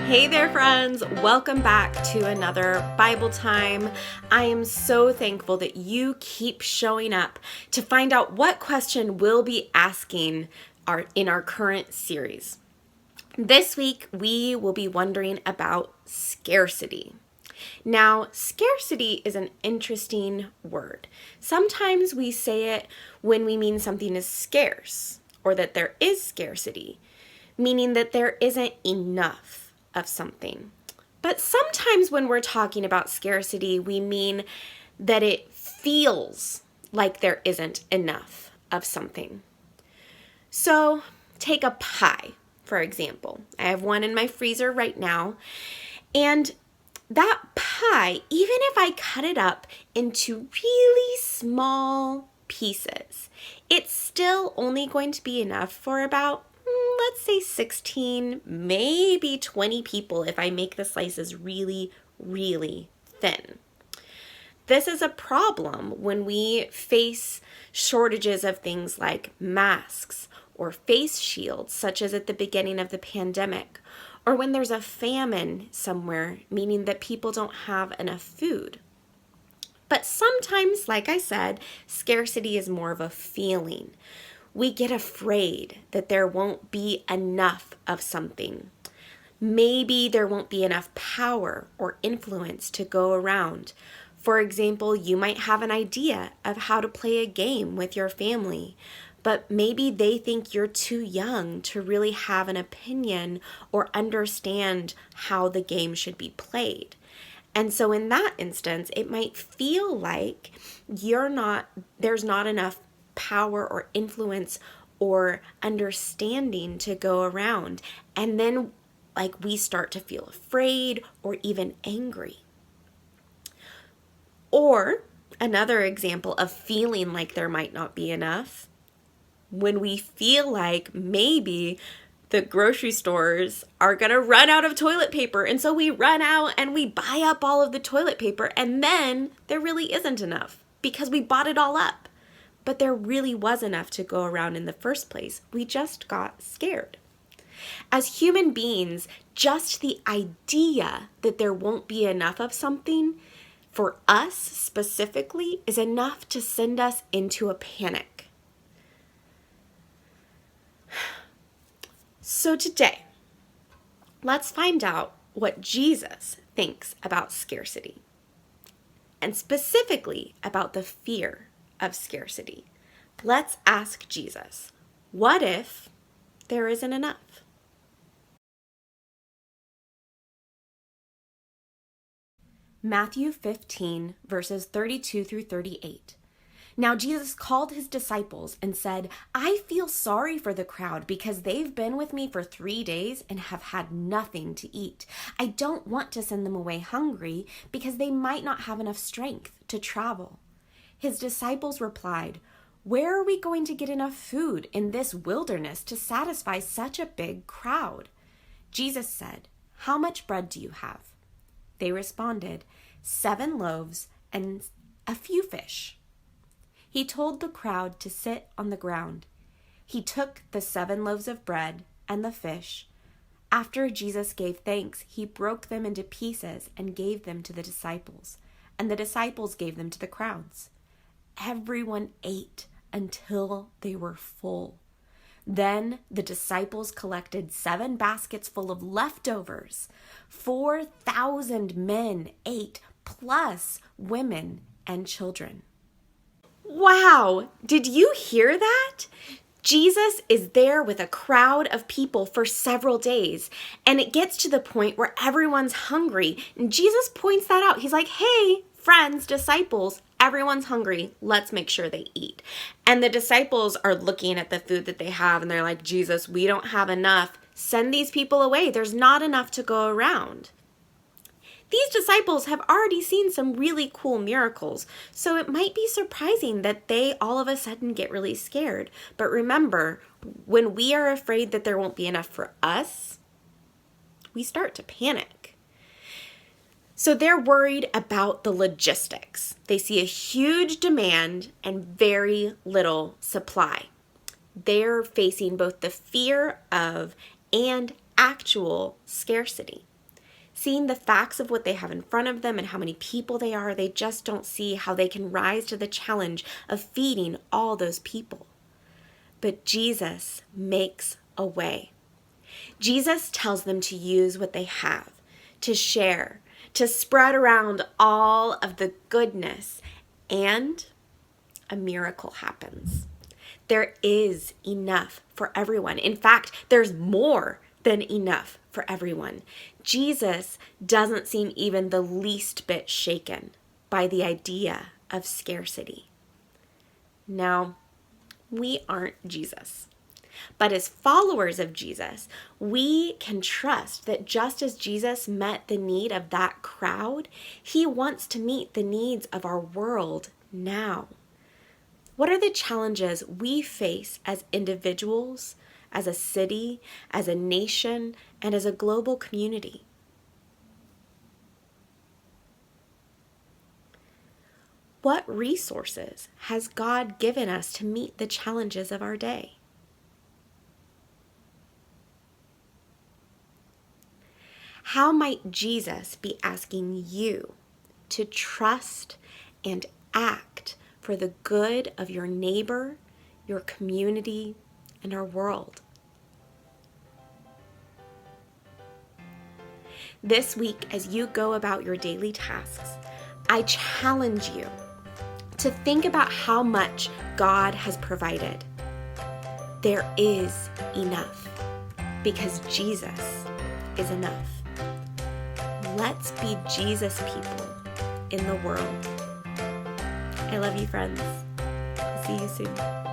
Hey there, friends. Welcome back to another Bible time. I am so thankful that you keep showing up to find out what question we'll be asking in our current series. This week, we will be wondering about scarcity. Now, scarcity is an interesting word. Sometimes we say it when we mean something is scarce or that there is scarcity, meaning that there isn't enough of something. But sometimes when we're talking about scarcity, we mean that it feels like there isn't enough of something. So take a pie, for example. I have one in my freezer right now, and that pie, even if I cut it up into really small pieces, it's still only going to be enough for about, let's say 16, maybe 20 people if I make the slices really, really thin. This is a problem when we face shortages of things like masks or face shields, such as at the beginning of the pandemic, or when there's a famine somewhere, meaning that people don't have enough food. But sometimes, like I said, scarcity is more of a feeling. We get afraid that there won't be enough of something. Maybe there won't be enough power or influence to go around. For example, you might have an idea of how to play a game with your family, but maybe they think you're too young to really have an opinion or understand how the game should be played. And so in that instance, it might feel like there's not enough power or influence or understanding to go around. And then we start to feel afraid or even angry. Or another example of feeling like there might not be enough, when we feel like maybe the grocery stores are going to run out of toilet paper. And so we run out and we buy up all of the toilet paper, and then there really isn't enough because we bought it all up. But there really was enough to go around in the first place. We just got scared. As human beings, just the idea that there won't be enough of something for us specifically is enough to send us into a panic. So today, let's find out what Jesus thinks about scarcity, and specifically about the fear of scarcity. Let's ask Jesus, what if there isn't enough? Matthew 15, verses 32 through 38. Now Jesus called his disciples and said, I feel sorry for the crowd because they've been with me for 3 days and have had nothing to eat. I don't want to send them away hungry because they might not have enough strength to travel. His disciples replied, where are we going to get enough food in this wilderness to satisfy such a big crowd? Jesus said, how much bread do you have? They responded, 7 loaves and a few fish. He told the crowd to sit on the ground. He took the 7 loaves of bread and the fish. After Jesus gave thanks, he broke them into pieces and gave them to the disciples, and the disciples gave them to the crowds. Everyone ate until they were full. Then the disciples collected 7 baskets full of leftovers. 4,000 men ate, plus women and children. Wow! Did you hear that? Jesus is there with a crowd of people for several days, and it gets to the point where everyone's hungry. And Jesus points that out. He's like, hey, friends, disciples, everyone's hungry. Let's make sure they eat. And the disciples are looking at the food that they have, and they're like, Jesus, we don't have enough. Send these people away. There's not enough to go around. These disciples have already seen some really cool miracles, so it might be surprising that they all of a sudden get really scared. But remember, when we are afraid that there won't be enough for us, we start to panic. So they're worried about the logistics. They see a huge demand and very little supply. They're facing both the fear of and actual scarcity. Seeing the facts of what they have in front of them and how many people they are, they just don't see how they can rise to the challenge of feeding all those people. But Jesus makes a way. Jesus tells them to use what they have, to share, to spread around all of the goodness, and a miracle happens. There is enough for everyone. In fact, there's more than enough for everyone. Jesus doesn't seem even the least bit shaken by the idea of scarcity. Now, we aren't Jesus. But as followers of Jesus, we can trust that just as Jesus met the need of that crowd, he wants to meet the needs of our world now. What are the challenges we face as individuals, as a city, as a nation, and as a global community? What resources has God given us to meet the challenges of our day? How might Jesus be asking you to trust and act for the good of your neighbor, your community, and our world? This week, as you go about your daily tasks, I challenge you to think about how much God has provided. There is enough because Jesus is enough. Let's be Jesus people in the world. I love you, friends. See you soon.